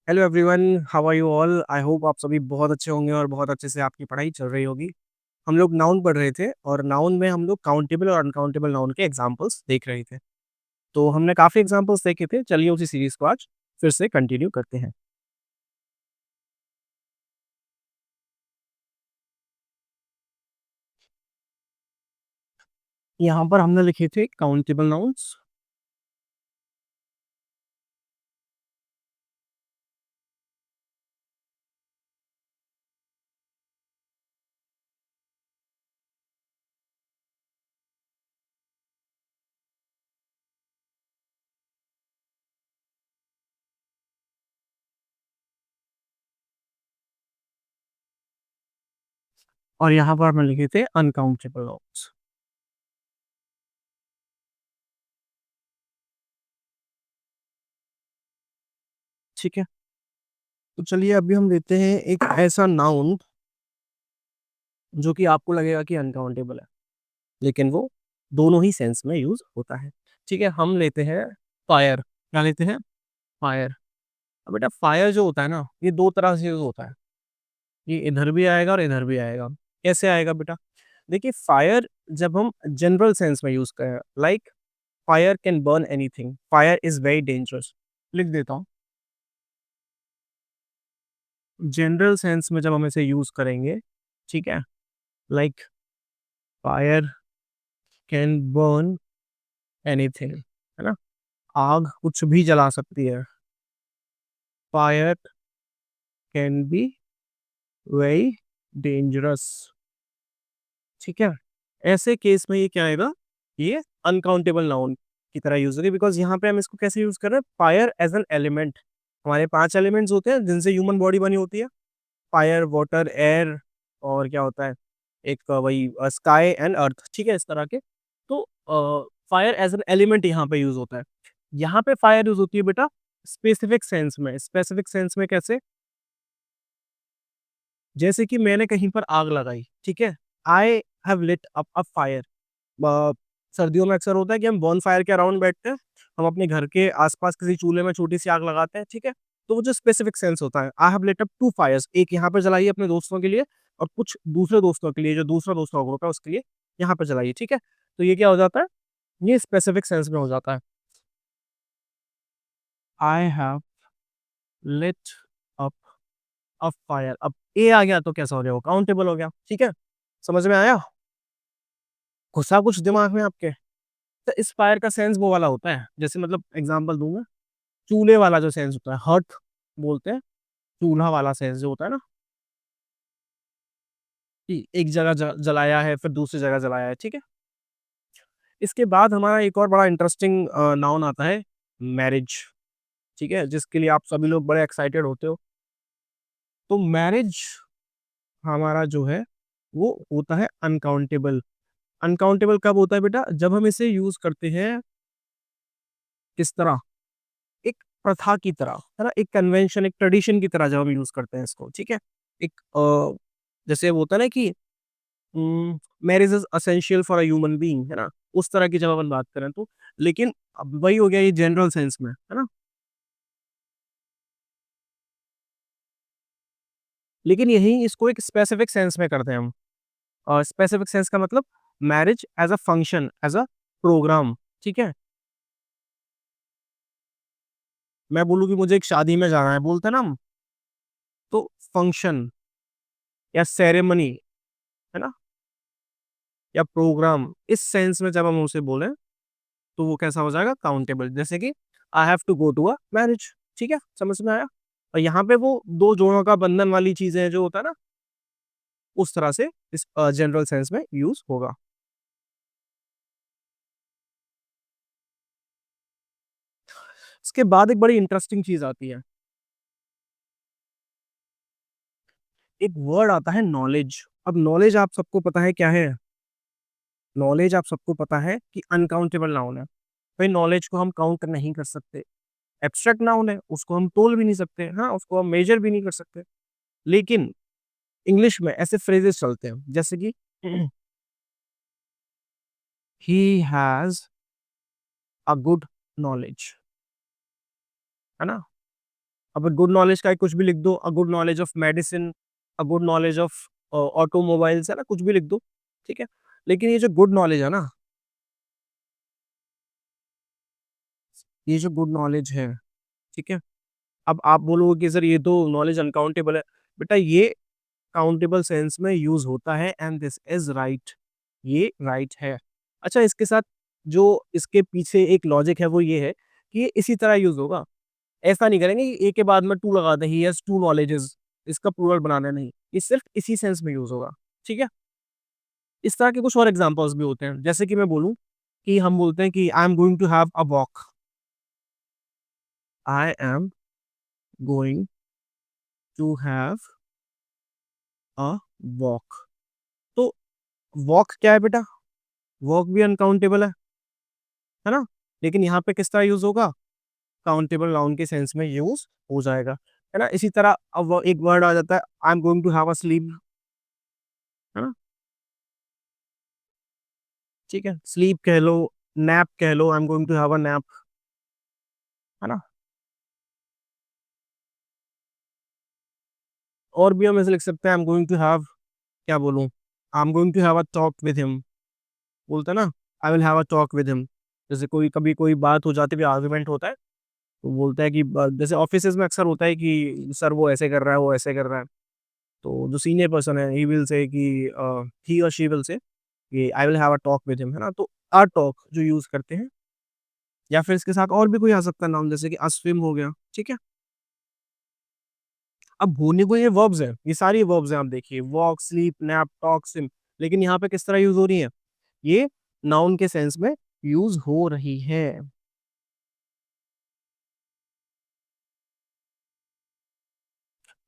Hello everyone, how are you all? I hope आप सभी बहुत अच्छे होंगे और बहुत अच्छे से आपकी पढ़ाई चल रही होगी। हम लोग नाउन पढ़ रहे थे और नाउन में हम लोग काउंटेबल और अनकाउंटेबल नाउन के एग्जांपल्स देख रहे थे। तो हमने काफ़ी एग्जांपल्स देखे थे। चलिए उसी सीरीज़ को आज फिर से कंटिन्यू करते हैं। यहाँ पर हमने लिखे थे काउंटेबल नाउन्स। और यहाँ पर हमने लिखे थे अनकाउंटेबल नाउन्स। ठीक है, तो चलिए अभी हम लेते हैं एक ऐसा नाउन जो कि आपको लगेगा कि अनकाउंटेबल है, लेकिन वो दोनों ही सेंस में यूज होता है। ठीक है, हम लेते हैं फायर। क्या लेते हैं? फायर। अब बेटा फायर जो होता है ना, ये दो तरह से यूज होता है। ये इधर भी आएगा और इधर भी आएगा। कैसे आएगा बेटा? देखिए, फायर जब हम जनरल सेंस में यूज करें, like fire can burn anything, fire is very dangerous, लिख देता हूँ। जनरल सेंस में जब हम इसे यूज करेंगे, ठीक है, like fire can burn anything, है ना, आग कुछ भी जला सकती है। Fire can be very dangerous. ठीक है, ऐसे केस में ये क्या आएगा? ये अनकाउंटेबल नाउन की तरह यूज होगी, बिकॉज यहाँ पे हम इसको कैसे यूज कर रहे हैं? Fire as an element. हमारे 5 एलिमेंट्स होते हैं जिनसे ह्यूमन बॉडी बनी होती है। फायर, वाटर, एयर, और क्या होता है, एक वही स्काई एंड अर्थ। ठीक है, इस तरह के। तो फायर एज एन एलिमेंट यहाँ पे यूज होता है। यहाँ पे फायर यूज होती है बेटा स्पेसिफिक सेंस में। स्पेसिफिक सेंस में कैसे? जैसे कि मैंने कहीं पर आग लगाई, ठीक है, I have lit up a fire. सर्दियों में अक्सर होता है कि हम बॉन फायर के अराउंड बैठते हैं, हम अपने घर के आसपास किसी चूल्हे में छोटी सी आग लगाते हैं। ठीक है, तो वो जो स्पेसिफिक सेंस होता है, I have lit up 2 fires, एक यहाँ पर जलाई अपने दोस्तों के लिए और कुछ दूसरे दोस्तों के लिए, जो दूसरा दोस्तों का ग्रुप है उसके लिए यहाँ पर जलाई। ठीक है, तो ये क्या हो जाता है? ये स्पेसिफिक सेंस में हो जाता है। I have lit up a fire. अब ए आ गया तो कैसा हो गया? वो काउंटेबल हो गया। ठीक है, समझ में आया? घुसा कुछ दिमाग में आपके? तो इस फायर का सेंस वो वाला होता है, जैसे मतलब एग्जांपल दूंगा, चूल्हे वाला जो सेंस होता है, हर्थ बोलते हैं, चूल्हा वाला सेंस जो होता है ना, कि एक जगह जलाया है फिर दूसरी जगह जलाया है। ठीक है, इसके बाद हमारा एक और बड़ा इंटरेस्टिंग नाउन आता है, मैरिज। ठीक है, जिसके लिए आप सभी लोग बड़े एक्साइटेड होते हो। तो मैरिज हमारा जो है वो होता है अनकाउंटेबल। अनकाउंटेबल कब होता है बेटा? जब हम इसे यूज करते हैं किस तरह? एक प्रथा की तरह, है ना, एक कन्वेंशन, एक ट्रेडिशन की तरह जब हम यूज करते हैं इसको। ठीक है, एक जैसे वो होता है ना कि marriage is essential for a human being, है ना, उस तरह की जब अपन बात करें तो। लेकिन अब वही हो गया ये जनरल सेंस में, है ना। लेकिन यही इसको एक स्पेसिफिक सेंस में करते हैं हम। और स्पेसिफिक सेंस का मतलब marriage as a function, as a programme. ठीक है, मैं बोलूँ कि मुझे एक शादी में जाना है, बोलते हैं ना हम, तो फंक्शन या सेरेमनी, है ना, या प्रोग्राम, इस सेंस में जब हम उसे बोले तो वो कैसा हो जाएगा? काउंटेबल। जैसे कि I have to go to a marriage. ठीक है, समझ में आया? और यहाँ पे वो दो जोड़ों का बंधन वाली चीजें जो होता है ना, उस तरह से इस जनरल सेंस में यूज होगा। इसके बाद एक बड़ी इंटरेस्टिंग चीज आती है, एक वर्ड आता है नॉलेज। अब नॉलेज आप सबको पता है क्या है? नॉलेज आप सबको पता है कि अनकाउंटेबल नाउन है। भाई नॉलेज को हम काउंट नहीं कर सकते, एब्स्ट्रैक्ट नाउन है, उसको हम तोल भी नहीं सकते, हाँ, उसको हम मेजर भी नहीं कर सकते। लेकिन इंग्लिश में ऐसे फ्रेजेस चलते हैं जैसे कि he has a good knowledge, है ना। अब गुड नॉलेज का कुछ भी लिख दो, a good knowledge of medicine, a good knowledge of automobiles, है ना, कुछ भी लिख दो, ठीक है। लेकिन ये जो गुड नॉलेज है ना, ये जो गुड नॉलेज है, ठीक है, अब आप बोलोगे कि सर ये तो नॉलेज अनकाउंटेबल है। बेटा ये काउंटेबल सेंस में यूज होता है एंड दिस इज राइट, ये राइट है। अच्छा, इसके साथ जो इसके पीछे एक लॉजिक है वो ये है कि ये इसी तरह यूज होगा। ऐसा नहीं करेंगे कि ए के बाद में टू लगा दें, ही हैज टू नॉलेजेस, इसका प्लूरल बनाना नहीं, ये सिर्फ इसी सेंस में यूज होगा, ठीक है। इस तरह के कुछ और एग्जांपल्स भी होते हैं, जैसे कि मैं बोलूं कि हम बोलते हैं कि I am going to have a walk, I am going to have a walk. तो वॉक क्या है बेटा, वॉक भी अनकाउंटेबल है ना, लेकिन यहाँ पे किस तरह यूज होगा, काउंटेबल नाउन के सेंस में यूज हो जाएगा, है ना। इसी तरह अब एक वर्ड आ जाता है, I am going to have a sleep, है ना, ठीक है, स्लीप कह लो, नैप कह लो, I am going to have a nap, है ना। और भी हम ऐसे लिख सकते हैं, I am going to have, क्या बोलूं, I am going to have a talk with him, बोलते हैं ना, I will have a talk with him. जैसे कोई कभी कोई बात हो जाती है, आर्गुमेंट होता है, तो बोलता है कि जैसे ऑफिसेज में अक्सर होता है कि सर वो ऐसे कर रहा है, वो ऐसे कर रहा है, तो जो सीनियर पर्सन है ही विल से कि ही और शी विल से कि आई will have a talk with him, है ना। तो अ टॉक जो यूज करते हैं, या फिर इसके साथ और भी कोई आ सकता है नाउन, जैसे कि अस्विम हो गया, ठीक है। अब होने को ये वर्ब्स है, ये सारी वर्ब्स हैं, आप देखिए, walk, sleep, nap, talk, swim, लेकिन यहाँ पे किस तरह यूज हो रही है, ये नाउन के सेंस में यूज हो रही है।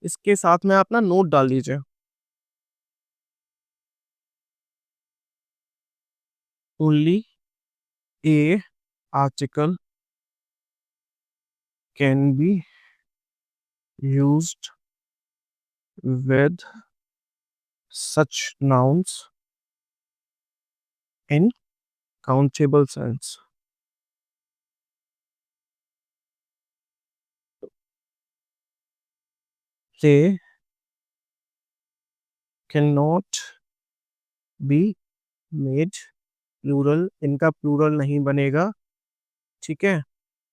इसके साथ में आप ना नोट डाल दीजिए, only A article can be used with such nouns in countable sense. They cannot be made plural, इनका plural नहीं बनेगा, ठीक है।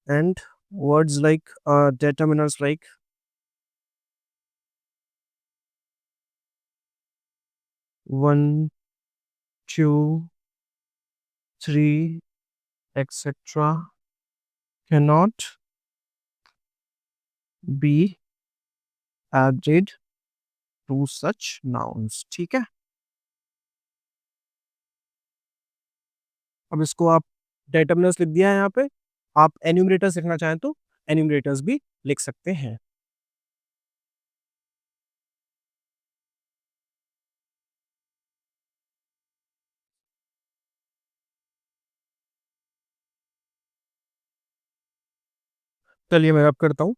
And words like determiners like one, two, three, etc. cannot be added to such nouns, ठीक है। अब इसको आप determiners लिख दिया है यहाँ पे, आप enumerators लिखना चाहें तो enumerators भी लिख सकते हैं। चलिए मैं अब करता हूँ।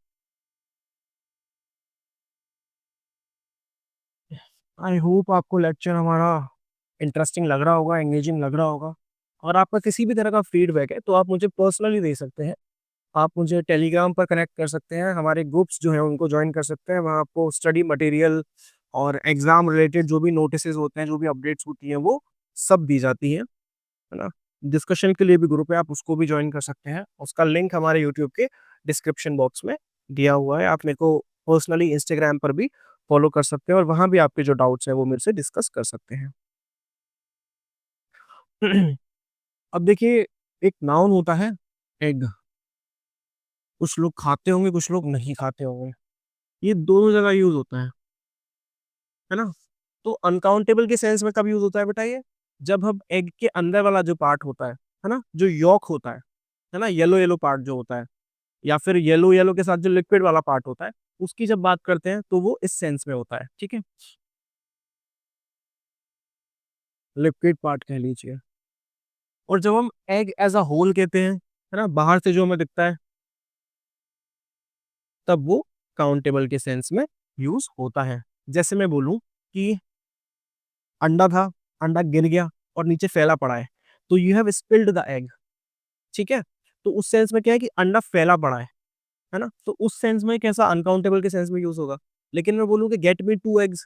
आई होप आपको लेक्चर हमारा इंटरेस्टिंग लग रहा होगा, एंगेजिंग लग रहा होगा। और आपका किसी भी तरह का फीडबैक है तो आप मुझे पर्सनली दे सकते हैं। आप मुझे टेलीग्राम पर कनेक्ट कर सकते हैं, हमारे ग्रुप्स जो हैं उनको ज्वाइन कर सकते हैं, वहाँ आपको स्टडी मटेरियल और एग्जाम रिलेटेड जो भी नोटिसेस होते हैं, जो भी अपडेट्स होती हैं, वो सब दी जाती हैं, है ना। डिस्कशन के लिए भी ग्रुप है, आप उसको भी ज्वाइन कर सकते हैं, उसका लिंक हमारे यूट्यूब के डिस्क्रिप्शन बॉक्स में दिया हुआ है। आप मेरे को पर्सनली इंस्टाग्राम पर भी फॉलो कर सकते हैं और वहाँ भी आपके जो डाउट्स हैं वो मेरे से डिस्कस कर सकते हैं। अब देखिए, एक नाउन होता है एग, कुछ लोग खाते होंगे, कुछ लोग नहीं खाते होंगे, ये दोनों जगह यूज होता है ना। तो अनकाउंटेबल के सेंस में कब यूज होता है बेटा ये, जब हम एग के अंदर वाला जो पार्ट होता है ना, जो यॉक होता है ना, येलो येलो पार्ट जो होता है, या फिर येलो येलो के साथ जो लिक्विड वाला पार्ट होता है, उसकी जब बात करते हैं तो वो इस सेंस में होता है, ठीक है, लिक्विड पार्ट कह लीजिए। और जब हम एग एज अ होल कहते हैं, है ना, बाहर से जो हमें दिखता है, तब वो काउंटेबल के सेंस में यूज होता है। जैसे मैं बोलूं कि अंडा था, अंडा गिर गया और नीचे फैला पड़ा है, तो you have spilled the egg, ठीक है। तो उस सेंस में क्या है कि अंडा फैला पड़ा है, है ना? तो उस सेंस में कैसा अनकाउंटेबल के सेंस में यूज़ होगा। लेकिन मैं बोलूँ कि गेट मी 2 एग्स,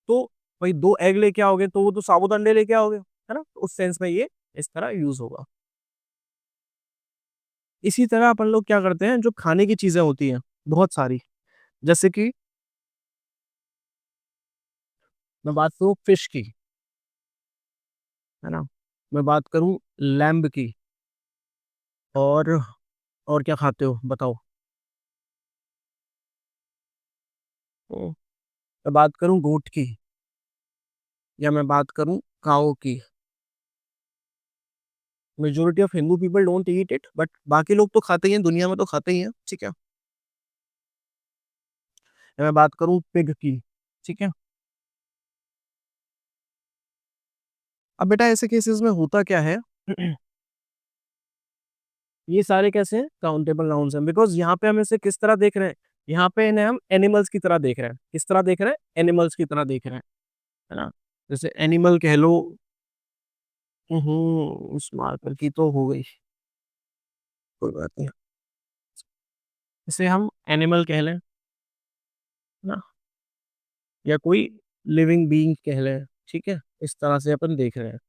तो भाई 2 एग लेके आओगे तो वो तो साबुत अंडे लेके आओगे, है ना? तो उस सेंस में ये इस तरह यूज़ होगा। इसी तरह अपन लोग क्या करते हैं, जो खाने की चीज़ें होती हैं, बहुत सारी, जैसे कि मैं बात करूँ फिश की, है ना? मैं बात करूँ लैम्ब की, और और क्या खाते हो बताओ? मैं बात करूँ गोट की, या मैं बात करूँ काऊ की। Majority of Hindu people don't eat it, but बाकी लोग तो खाते ही हैं, दुनिया में तो खाते ही हैं, ठीक है? या मैं बात करूँ पिग की, ठीक है? अब बेटा ऐसे केसेस में होता क्या है, ये सारे कैसे हैं? काउंटेबल नाउन्स हैं, बिकॉज़ यहाँ पे हम इसे किस तरह देख रहे हैं? यहाँ पे इन्हें हम एनिमल्स की तरह देख रहे हैं। किस तरह देख रहे हैं? एनिमल्स की तरह देख रहे हैं, है ना? जैसे एनिमल कह लो। उस मार्कर की तो हो गई, कोई बात नहीं। इसे हम एनिमल कह लें, है ना? या कोई लिविंग बीइंग कह लें, ठीक है? इस तरह से अपन देख रहे हैं।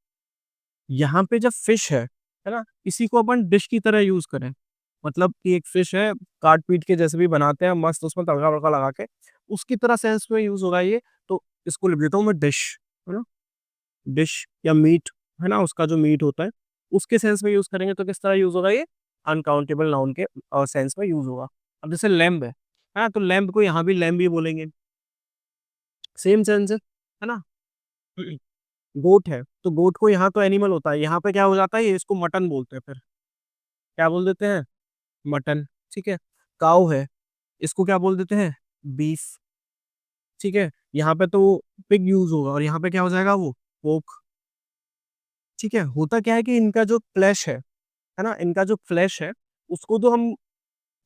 यहाँ पे जब फिश है ना? इसी को अपन डिश की तरह यूज़ करें, मतलब कि एक फिश है, काट-पीट के जैसे भी बनाते हैं मस्त, उसमें तड़का-वड़का लगा के, उसकी तरह सेंस में यूज़ होगा ये, तो इसको लिख देता हूँ मैं डिश, है ना? डिश या मीट, है ना? उसका जो मीट होता है, उसके सेंस में यूज़ करेंगे तो किस तरह यूज़ होगा ये? अनकाउंटेबल नाउन के सेंस में यूज़ होगा। अब जैसे लैम्ब है ना? तो लैम्ब को यहाँ भी लैम्ब ही बोलेंगे, सेम सेंस है ना? गोट है, तो गोट को यहाँ तो एनिमल होता है, यहाँ पे क्या हो जाता है, ये इसको मटन बोलते हैं फिर। क्या बोल देते हैं? मटन, ठीक है? काऊ है, इसको क्या बोल देते हैं? बीफ, ठीक है? यहाँ पे तो पिग यूज़ होगा और यहाँ पे क्या हो जाएगा वो? पोर्क, ठीक है? होता क्या है कि इनका जो फ्लेश है ना? इनका जो फ्लेश है, उसको तो हम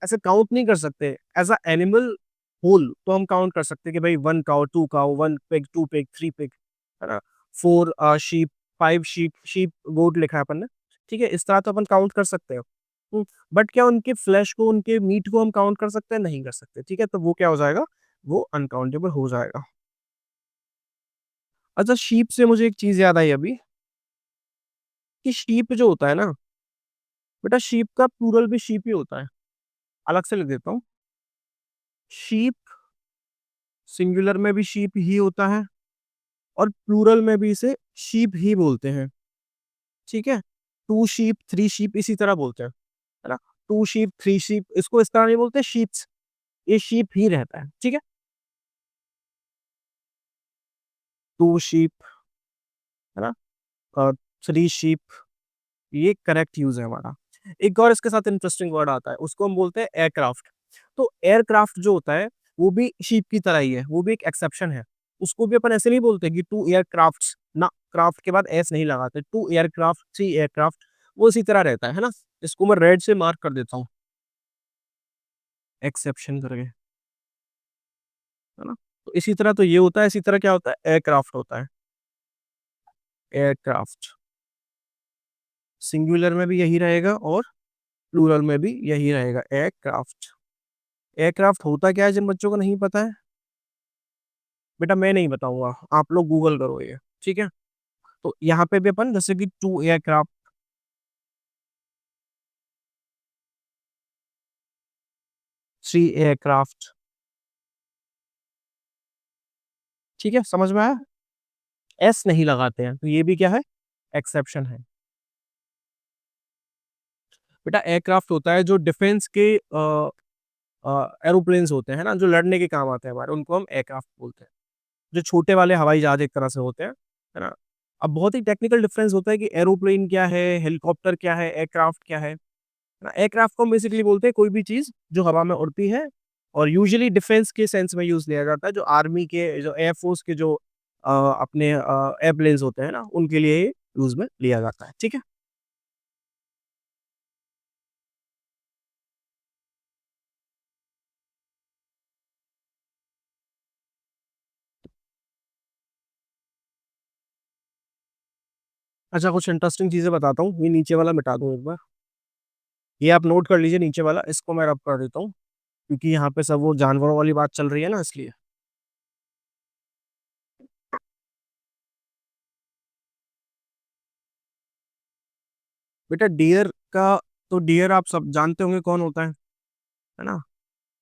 ऐसे काउंट नहीं कर सकते। एज़ अ एनिमल होल तो हम काउंट कर सकते हैं कि भाई 1 काऊ, 2 काऊ, 1 पिग, 2 पिग, 3 पिग, है ना? 4 शीप, 5 शीप, शीप गोट लिखा है अपन ने, ठीक है? इस तरह तो अपन काउंट कर सकते हैं। बट क्या उनके फ्लेश को, उनके मीट को हम काउंट कर सकते हैं? नहीं कर सकते, ठीक है? तो वो क्या हो जाएगा? वो अनकाउंटेबल हो जाएगा। अच्छा, शीप से मुझे एक चीज़ याद आई अभी, कि शीप जो होता है ना, बेटा शीप का प्लूरल भी शीप ही होता है। अलग से लिख देता हूँ। शीप सिंगुलर में भी शीप ही होता है और प्लूरल में भी इसे शीप ही बोलते हैं, ठीक है? 2 शीप, 3 शीप इसी तरह बोलते हैं, है ना? 2 शीप, 3 शीप इसको इस तरह नहीं बोलते शीप्स, ये शीप ही रहता है, ठीक है? 2 शीप, है ना? 3 शीप, ये करेक्ट यूज़ है हमारा। एक और इसके साथ इंटरेस्टिंग वर्ड आता है, उसको हम बोलते हैं एयरक्राफ्ट। तो एयरक्राफ्ट जो होता है, वो भी शीप की तरह ही है, वो भी एक एक्सेप्शन है। उसको भी अपन ऐसे नहीं बोलते कि 2 एयरक्राफ्ट्स, ना, क्राफ्ट के बाद एस नहीं लगाते, 2 एयरक्राफ्ट, 3 एयरक्राफ्ट, वो इसी तरह रहता है ना? इसको मैं रेड से मार्क कर देता हूँ, एक्सेप्शन करके, है ना? तो इसी तरह तो ये होता है, इसी तरह क्या होता है? एयरक्राफ्ट होता है, एयरक्राफ्ट। सिंगुलर में भी यही रहेगा और प्लूरल में भी यही रहेगा, एयरक्राफ्ट। एयरक्राफ्ट होता क्या है जिन बच्चों को नहीं पता है? बेटा मैं नहीं बताऊँगा, आप लोग गूगल करो ये, ठीक है? तो यहाँ पे भी अपन जैसे कि 2 एयरक्राफ्ट, 3 एयरक्राफ्ट, ठीक है? समझ में आया? एस नहीं लगाते हैं, तो ये भी क्या है? एक्सेप्शन है। बेटा एयरक्राफ्ट होता है जो डिफेंस के एरोप्लेन्स होते हैं ना, जो लड़ने के काम आते हैं हमारे, उनको हम एयरक्राफ्ट बोलते हैं। जो छोटे वाले हवाई जहाज एक तरह से होते हैं, है ना? अब बहुत ही टेक्निकल डिफरेंस होता है कि एरोप्लेन क्या है, हेलीकॉप्टर क्या है, एयरक्राफ्ट क्या है ना? एयरक्राफ्ट को हम बेसिकली बोलते हैं कोई भी चीज़ जो हवा में उड़ती है, और यूजुअली डिफेंस के सेंस में यूज़ लिया जाता है, जो आर्मी के, जो एयर फोर्स के जो अपने एयरप्लेन्स होते हैं ना, उनके लिए ये यूज़ में लिया जाता है, ठीक है? अच्छा, कुछ इंटरेस्टिंग चीज़ें बताता हूँ, ये नीचे वाला मिटा दूँ एक बार। ये आप नोट कर लीजिए नीचे वाला, इसको मैं रब कर देता हूँ। क्योंकि यहाँ पे सब वो जानवरों वाली बात चल रही है ना, इसलिए। बेटा डियर का, तो डियर आप सब जानते होंगे कौन होता है ना।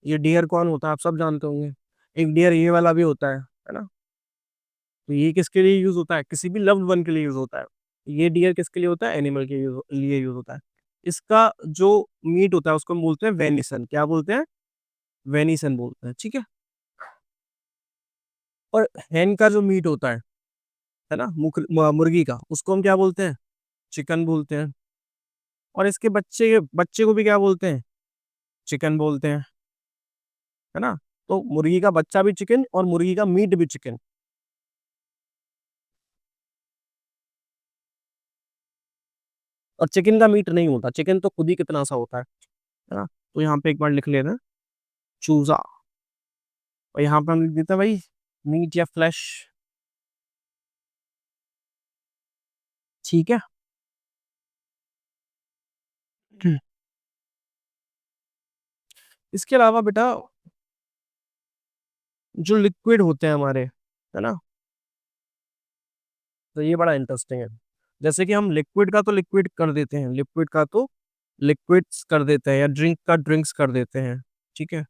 ये डियर कौन होता है आप सब जानते होंगे। एक डियर ये वाला भी होता है ना। तो ये किसके लिए यूज होता है, किसी भी लव्ड वन के लिए यूज होता है। ये डियर किसके लिए होता है, एनिमल के लिए यूज होता है। इसका जो मीट होता है उसको हम बोलते हैं वेनिसन, क्या बोलते हैं, वेनिसन बोलते हैं, ठीक है। और हैन का जो मीट होता है ना, मुर्गी का, उसको हम क्या बोलते हैं, चिकन बोलते हैं। और इसके बच्चे बच्चे को भी क्या बोलते हैं, चिकन बोलते हैं, है ना। तो मुर्गी का बच्चा भी चिकन और मुर्गी का मीट भी चिकन। और चिकन का मीट नहीं होता, चिकन तो खुद ही कितना सा होता है ना। तो यहाँ पे एक बार लिख लेना, चूजा। और यहाँ पे हम लिख देते हैं भाई, मीट या फ्लैश, ठीक है। हम्म। इसके अलावा बेटा जो लिक्विड होते हैं हमारे, है ना, तो ये बड़ा इंटरेस्टिंग है। जैसे कि हम लिक्विड का तो लिक्विड कर देते हैं, लिक्विड का तो लिक्विड्स कर देते हैं, या ड्रिंक का ड्रिंक्स कर देते हैं, ठीक है।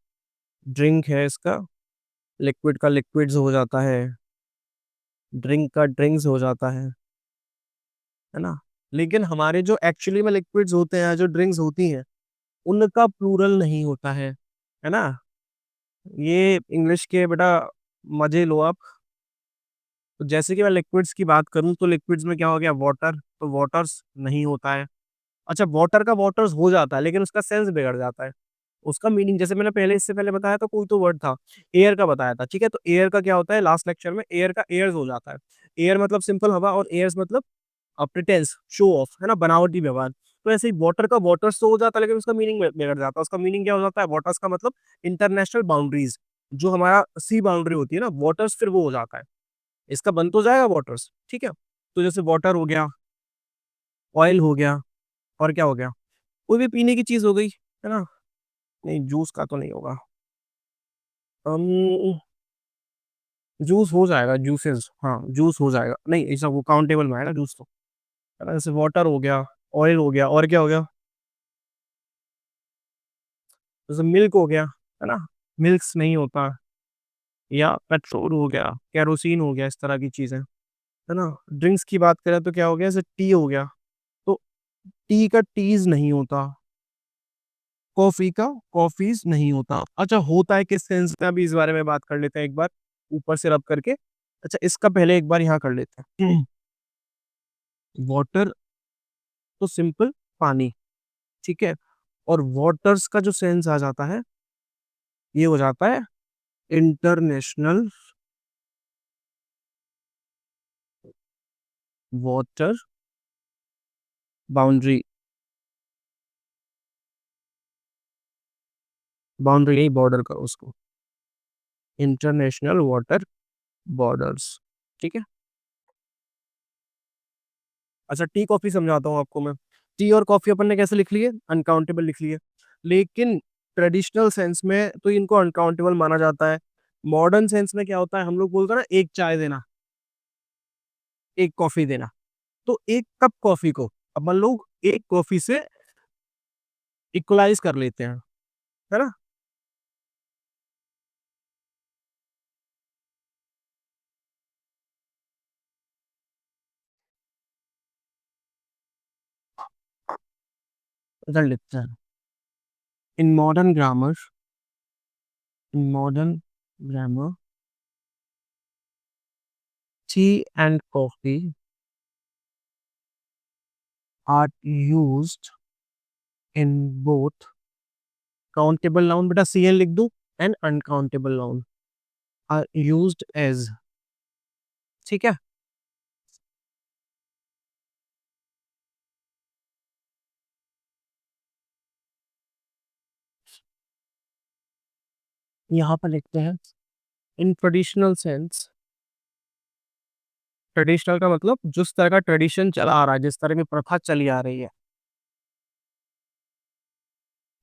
ड्रिंक है इसका, लिक्विड का लिक्विड्स हो जाता है, ड्रिंक का ड्रिंक्स हो जाता है ना। लेकिन हमारे जो एक्चुअली में लिक्विड्स होते हैं, जो ड्रिंक्स होती हैं, उनका प्लूरल नहीं होता है ना। ये इंग्लिश के बेटा मजे लो आप। तो जैसे कि मैं लिक्विड्स की बात करूं, तो लिक्विड्स में क्या हो गया, वाटर, तो वाटर्स नहीं होता है। अच्छा, वाटर का वाटर्स हो जाता है, लेकिन उसका सेंस बिगड़ जाता है। उसका मीनिंग, जैसे मैंने पहले, इससे पहले बताया था, कोई तो वर्ड था, एयर का बताया था, ठीक है। तो एयर का क्या होता है, लास्ट लेक्चर में एयर का एयर्स हो जाता है। एयर मतलब सिंपल हवा, और एयर्स मतलब प्रिटेंस, शो ऑफ, है ना, बनावटी व्यवहार। तो ऐसे ही वाटर का वाटर्स तो हो जाता है, लेकिन उसका मीनिंग बिगड़ जाता है। उसका मीनिंग क्या हो जाता है, वाटर्स का मतलब इंटरनेशनल बाउंड्रीज, जो हमारा सी बाउंड्री होती है ना, वाटर्स, फिर वो हो जाता है। इसका बन तो जाएगा वाटर्स, ठीक है। तो जैसे वाटर हो गया, ऑयल हो गया, और क्या हो गया, कोई भी पीने की चीज हो गई, है ना। नहीं, जूस का तो नहीं होगा। um, जूस हो जाएगा, जूसेस, हाँ जूस हो जाएगा, नहीं ऐसा वो काउंटेबल में है ना जूस तो, है ना। जैसे वाटर हो गया, ऑयल हो गया, और क्या हो गया, जैसे मिल्क हो गया, है ना, मिल्क्स नहीं होता। या पेट्रोल हो गया, कैरोसिन हो गया, इस तरह की चीजें, है ना। ड्रिंक्स की बात करें तो क्या हो गया, जैसे टी हो गया, तो टी का टीज नहीं होता, कॉफी का कॉफीज नहीं होता। अच्छा, होता है किस सेंस में, अभी इस बारे में बात कर लेते हैं एक बार, ऊपर से रब करके। अच्छा, इसका पहले एक बार यहाँ कर लेते हैं। वाटर तो सिंपल पानी, ठीक है। और वाटर्स का जो सेंस आ जाता है, ये हो जाता है इंटरनेशनल वाटर बाउंड्री, बाउंड्री नहीं, बॉर्डर का उसको, इंटरनेशनल वाटर बॉर्डर्स, ठीक है। अच्छा, टी कॉफी समझाता हूँ आपको मैं। टी और कॉफी अपन ने कैसे लिख लिए, अनकाउंटेबल लिख लिए। लेकिन ट्रेडिशनल सेंस में तो इनको अनकाउंटेबल माना जाता है। मॉडर्न सेंस में क्या होता है, हम लोग बोलते हैं ना, एक चाय देना, एक कॉफी देना। तो एक कप कॉफी को अपन लोग एक कॉफी से इक्वलाइज कर लेते हैं, है ना। कर लेते हैं। In modern grammar, in modern grammar, tea and coffee are used in both countable noun, बेटा सी एन लिख दूं, and uncountable noun are used as, ठीक है। यहाँ पर लिखते हैं इन ट्रेडिशनल सेंस। ट्रेडिशनल का मतलब जिस तरह का ट्रेडिशन चला आ रहा है, जिस तरह की प्रथा चली आ रही है।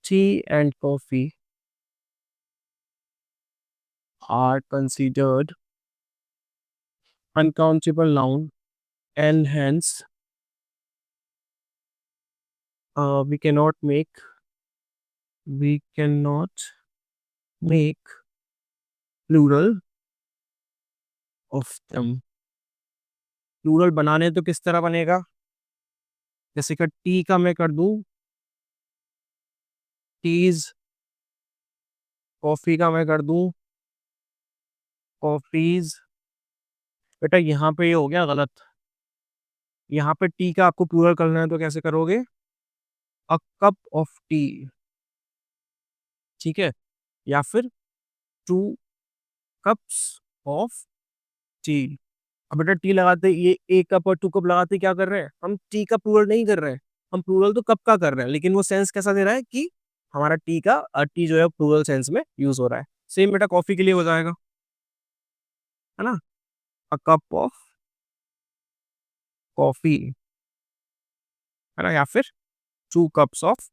T and coffee are considered uncountable noun, and hence we cannot make plural of them. Plural बनाने तो किस तरह बनेगा? जैसे कि टी का मैं कर दूं टीज, कॉफी का मैं कर दूं कॉफीज। बेटा यहाँ पे ये हो गया गलत। यहाँ पे टी का आपको प्लूरल करना है तो कैसे करोगे? अ कप ऑफ टी, ठीक है, या फिर टू कप्स ऑफ टी। अब बेटा टी लगाते ये एक कप और टू कप लगाते क्या कर रहे हैं? हम टी का प्लूरल नहीं कर रहे हैं, हम प्लूरल तो कप का कर रहे हैं, लेकिन वो सेंस कैसा दे रहा है कि हमारा टी जो है प्लूरल सेंस में यूज हो रहा है। सेम बेटा कॉफी के लिए हो जाएगा, है ना? अ कप ऑफ कॉफी, है ना, या फिर टू कप्स ऑफ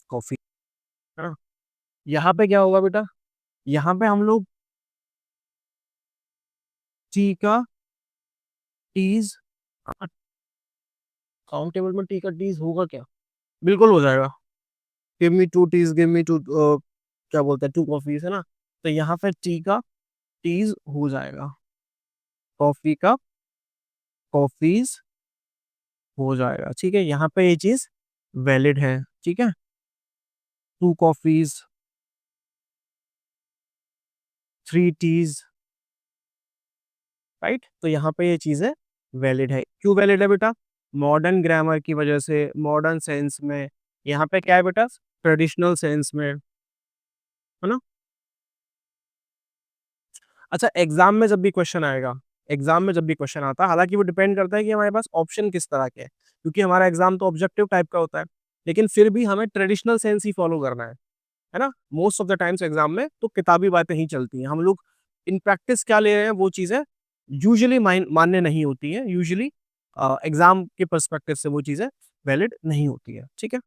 कॉफी, है ना? यहाँ पे क्या होगा बेटा? यहाँ पे हम लोग टी का टीज, काउंटेबल में टी का टीज होगा क्या? बिल्कुल हो जाएगा। Give me two teas, give me two, क्या बोलते हैं, टू कॉफीज, है ना? तो यहाँ पे टी का टीज हो जाएगा, कॉफी का कॉफीज हो जाएगा, ठीक है। यहाँ पे ये चीज वैलिड है, ठीक है। Two coffees, three teas, right? तो यहाँ पे ये चीजें वैलिड है। क्यों वैलिड है बेटा? मॉडर्न ग्रामर की वजह से, मॉडर्न सेंस में। यहाँ पे क्या है बेटा? ट्रेडिशनल सेंस में, है ना? अच्छा, एग्जाम में जब भी क्वेश्चन आता है, हालांकि वो डिपेंड करता है कि हमारे पास ऑप्शन किस तरह के हैं, क्योंकि हमारा एग्जाम तो ऑब्जेक्टिव टाइप का होता है, लेकिन फिर भी हमें ट्रेडिशनल सेंस ही फॉलो करना है ना? Most of the times exam में तो किताबी बातें ही चलती हैं। हम लोग इन प्रैक्टिस क्या ले रहे हैं वो चीजें यूजुअली मान्य नहीं होती हैं, यूजुअली एग्जाम के पर्सपेक्टिव से वो चीजें वैलिड नहीं होती है, ठीक है।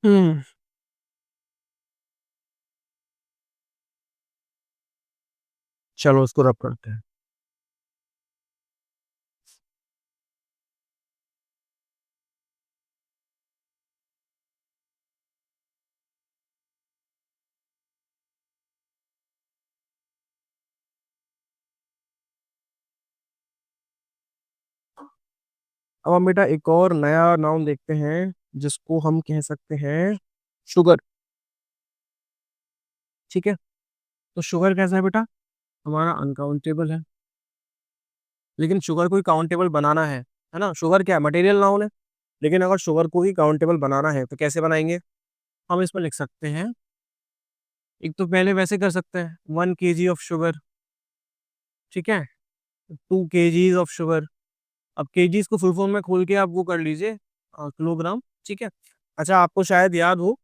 हम्म। चलो उसको रब करते हैं। अब हम बेटा एक और नया नाउन देखते हैं, जिसको हम कह सकते हैं शुगर, ठीक है। तो शुगर कैसा है बेटा? हमारा अनकाउंटेबल है, लेकिन शुगर को ही काउंटेबल बनाना है ना? शुगर क्या है? मटेरियल नाउन है, लेकिन अगर शुगर को ही काउंटेबल बनाना है तो कैसे बनाएंगे? हम इसमें लिख सकते हैं, एक तो पहले वैसे कर सकते हैं 1 kg ऑफ शुगर, ठीक है, 2 kgs ऑफ शुगर। अब केजीज को फुल फॉर्म में खोल के आप वो कर लीजिए किलोग्राम, ठीक है। अच्छा, आपको शायद याद हो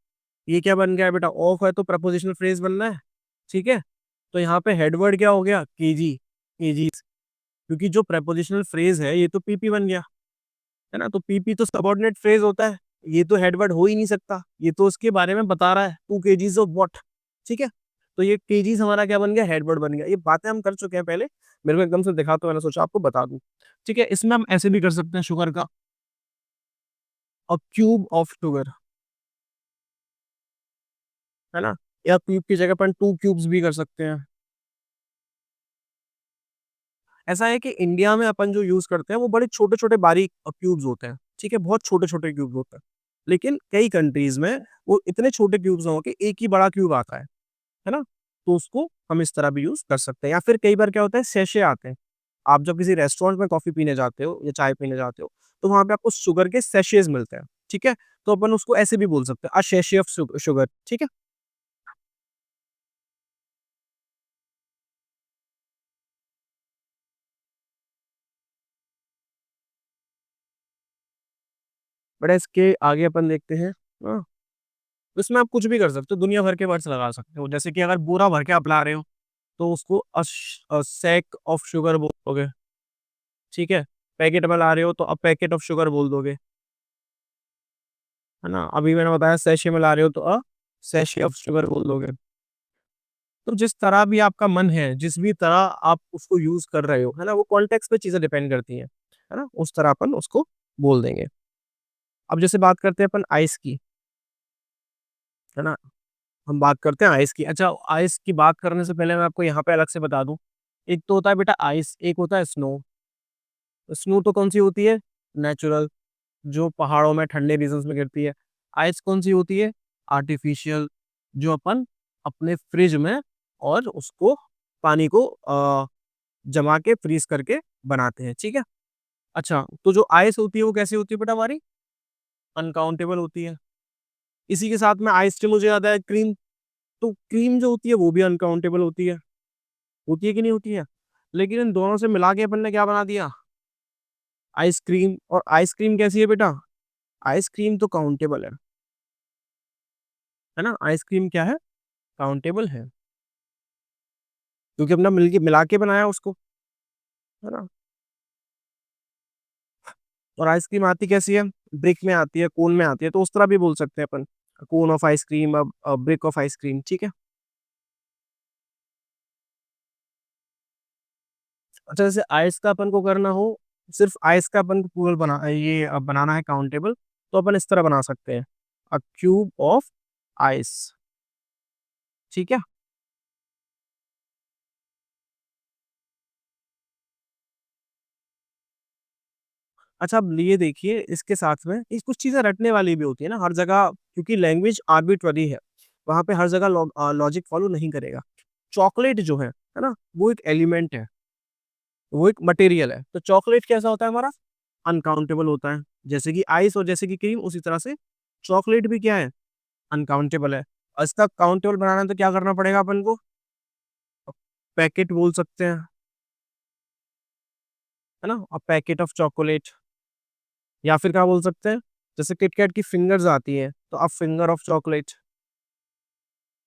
ये क्या बन गया है बेटा? ऑफ है तो प्रपोजिशनल फ्रेज बनना है, ठीक है। तो यहाँ पे हेडवर्ड क्या हो गया? केजीज, क्योंकि जो प्रपोजिशनल फ्रेज है ये तो पीपी बन गया, है ना? तो पीपी तो सबऑर्डिनेट फ्रेज होता है, ये तो हेडवर्ड हो ही नहीं सकता, ये तो उसके बारे में बता रहा है 2 kgs ऑफ व्हाट, ठीक है। तो ये केजीज हमारा क्या बन गया? हेडवर्ड बन गया। ये बातें हम कर चुके हैं पहले, मेरे को एकदम से दिखा तो मैंने सोचा आपको बता दूं, ठीक है। इसमें हम ऐसे भी कर सकते हैं शुगर का, अ क्यूब ऑफ शुगर, है ना? या क्यूब की जगह पर 2 क्यूब्स भी कर सकते हैं। ऐसा है कि इंडिया में अपन जो यूज करते हैं वो बड़े छोटे छोटे बारीक क्यूब्स होते हैं, ठीक है, बहुत छोटे छोटे क्यूब्स होते हैं। लेकिन कई कंट्रीज में वो इतने छोटे क्यूब्स हो कि एक ही बड़ा क्यूब आता है ना? तो उसको हम इस तरह भी यूज कर सकते हैं। या फिर कई बार क्या होता है, सेशे आते हैं। आप जब किसी रेस्टोरेंट में कॉफी पीने जाते हो या चाय पीने जाते हो, तो वहां पे आपको शुगर के सेशेज मिलते हैं, ठीक है। तो अपन उसको ऐसे भी बोल सकते हैं, अ सेशे ऑफ शुगर, ठीक है। बट इसके आगे अपन देखते हैं, हाँ, इसमें आप कुछ भी कर सकते हो, दुनिया भर के वर्ड्स लगा सकते हो। जैसे कि अगर बोरा भर के आप ला रहे हो, तो उसको सैक ऑफ शुगर बोलोगे, ठीक है? पैकेट में ला रहे हो, तो अ पैकेट ऑफ शुगर बोल दोगे, है ना? अभी मैंने बताया सैशे में ला रहे हो, तो सैशे ऑफ शुगर बोल दोगे। तो जिस तरह भी आपका मन है, जिस भी तरह आप उसको यूज़ कर रहे हो, है ना? वो कॉन्टेक्स्ट पे चीज़ें डिपेंड करती हैं, है ना? उस तरह अपन उसको बोल देंगे। अब जैसे बात करते हैं अपन आइस की, है ना? हम बात करते हैं आइस की। अच्छा, आइस की बात करने से पहले मैं आपको यहाँ पे अलग से बता दूँ, एक तो होता है बेटा आइस, एक होता है स्नो। स्नो तो कौन-सी होती है? नेचुरल, जो पहाड़ों में ठंडे रीजन्स में गिरती है। आइस कौन-सी होती है? आर्टिफिशियल, जो अपन अपने फ्रिज में और उसको पानी को जमा के फ्रीज़ करके बनाते हैं, ठीक है? अच्छा, तो जो आइस होती है वो कैसी होती है बेटा हमारी? अनकाउंटेबल होती है। इसी के साथ में आइस से मुझे याद आया क्रीम, तो क्रीम जो होती है वो भी अनकाउंटेबल होती है कि नहीं होती है? लेकिन इन दोनों से मिला के अपन ने क्या बना दिया? आइसक्रीम। और आइसक्रीम कैसी है बेटा? आइसक्रीम तो काउंटेबल है ना? आइसक्रीम क्या है? काउंटेबल है, क्योंकि अपना मिला के बनाया उसको, है ना? और आइसक्रीम आती कैसी है? ब्रिक में आती है, कोन में आती है, तो उस तरह भी बोल सकते हैं अपन। Cone of ice cream, brick of ice cream, ठीक है? अच्छा, जैसे आइस का अपन को करना हो, सिर्फ़ आइस का अपन को बनाना है काउंटेबल, तो अपन इस तरह बना सकते हैं, अ क्यूब ऑफ आइस, ठीक है? अच्छा, अब ये देखिए इसके साथ में ये कुछ चीज़ें रटने वाली भी होती है ना हर जगह, क्योंकि लैंग्वेज आर्बिट्रेरी है, वहाँ पे हर जगह लॉजिक फॉलो नहीं करेगा। चॉकलेट जो है ना? वो एक एलिमेंट है, वो एक मटेरियल है, तो चॉकलेट कैसा होता है हमारा? अनकाउंटेबल होता है। जैसे कि आइस और जैसे कि क्रीम, उसी तरह से चॉकलेट भी क्या है? अनकाउंटेबल है। और इसका काउंटेबल बनाना है तो क्या करना पड़ेगा अपन को? पैकेट बोल सकते हैं, है ना? अ पैकेट ऑफ चॉकोलेट, या फिर क्या बोल सकते हैं? जैसे किटकैट की फिंगर्स आती हैं, तो a finger of chocolate.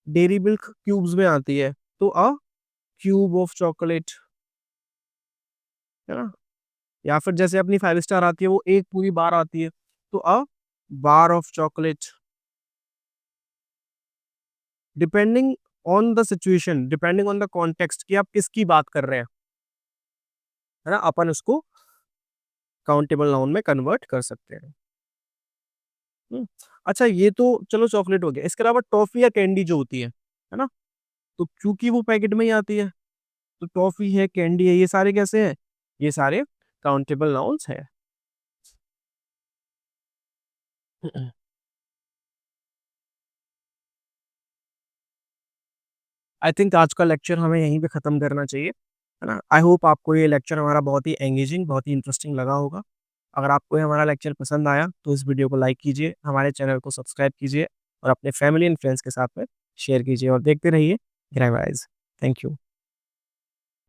Dairy milk cubes में आती है, तो अ क्यूब ऑफ चॉकलेट, है ना? या फिर जैसे अपनी 5 स्टार आती है, वो एक पूरी बार आती है, तो a bar of chocolate. Depending on the situation, depending on the context कि आप किसकी बात कर रहे हैं, है ना? अपन उसको काउंटेबल नाउन में कन्वर्ट कर सकते हैं। हुँ। अच्छा, ये तो चलो चॉकलेट हो गया, इसके अलावा टॉफ़ी या कैंडी जो होती है ना? तो क्योंकि वो पैकेट में ही आती है, तो टॉफ़ी है, कैंडी है, ये सारे कैसे हैं? ये सारे काउंटेबल नाउन्स हैं। आई थिंक आज का लेक्चर हमें यहीं पे ख़त्म करना चाहिए, है ना? आई होप आपको ये लेक्चर हमारा बहुत ही एंगेजिंग, बहुत ही इंटरेस्टिंग लगा होगा। अगर आपको ये हमारा लेक्चर पसंद आया, तो इस वीडियो को लाइक कीजिए, हमारे चैनल को सब्सक्राइब कीजिए और अपने फैमिली एंड फ्रेंड्स के साथ में शेयर कीजिए और देखते रहिए ग्रैब आइज़। Thank you.